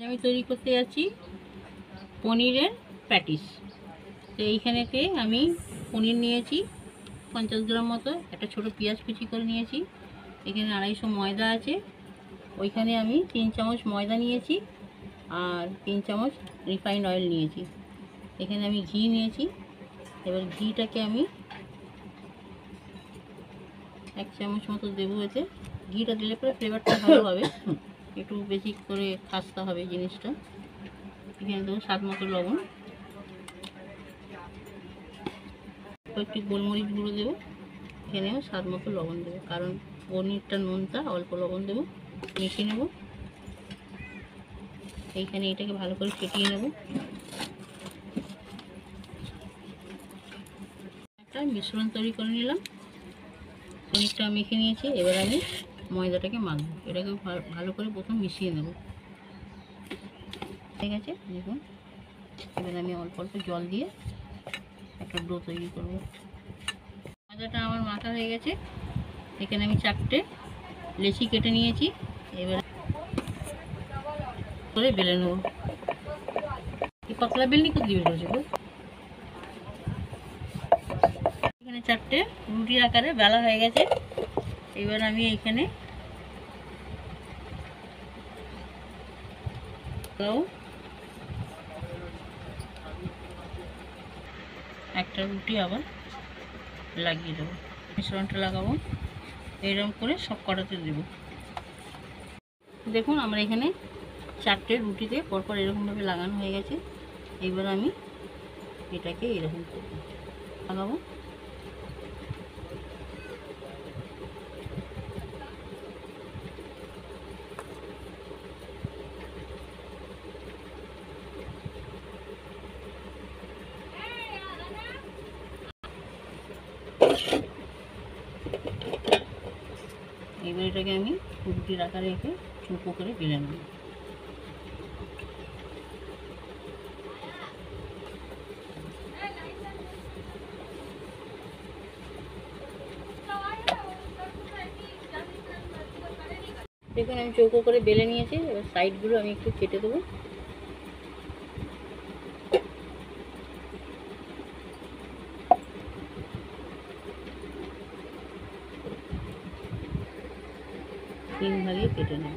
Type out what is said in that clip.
আমি তৈরি করতে যাচ্ছি পনিরের প্যাটিস। তো এইখানেতে আমি পনির নিয়েছি 50 গ্রাম মতো, একটা ছোট পেঁয়াজ কুচি করে নিয়েছি, এখানে 250 ময়দা আছে, ওইখানে আমি 3 চামচ ময়দা নিয়েছি আর 3 চামচ রিফাইন্ড অয়েল নিয়েছি, এখানে আমি ঘি নিয়েছি। এবার ঘিটাকে আমি 1 চামচ মতো দেবো। এতে ঘিটা দিলে পরে ফ্লেভারটা ভালো হবে, একটু বেশি করে খাস্তা হবে জিনিসটা। এখানে দেবো স্বাদ মতো লবণ, একটু গোলমরিচ গুঁড়ো দেবো, এখানেও স্বাদ মতো লবণ দেবো, কারণ পনিরটা নুনটা অল্প লবণ দেবো। মিশিয়ে নেব, এইখানে এটাকে ভালো করে ফেটিয়ে নেব। একটা মিশ্রণ তৈরি করে নিলাম, পনিরটা মেখে নিয়েছি। এবার আমি ময়দাটাকে মাখবো, এটাকে ভালো করে প্রথম মিশিয়ে নেব। ঠিক আছে, দেখুন এবার আমি অল্প অল্প জল দিয়ে একটা ডো তৈরি করবো। ময়দাটা আমার মাখা হয়ে গেছে, এখানে আমি 4টে লেচি কেটে নিয়েছি, এবার করে বেলে নেব। এই পাতলা বেলনি করে দিবে রয়েছে, এখানে 4টে রুটির আকারে বেলা হয়ে গেছে। এবার আমি এইখানে একটা রুটি আবার লাগিয়ে দেবো, মিশ্রণটা লাগাবো, এইরকম করে সব কটাতে দেব। দেখুন আমার এখানে 4টে রুটিতে পরপর এরকমভাবে লাগানো হয়ে গেছে। এবার আমি এটাকে এরকম লাগাবো। এবার এটাকে আমি রুটির আকারে রেখে চুপো করে বেলে নেব। দেখুন আমি চৌকো করে বেলে নিয়েছি, এবার সাইডগুলো আমি একটু কেটে দেবো। তিন ভাগে কেটে নেব।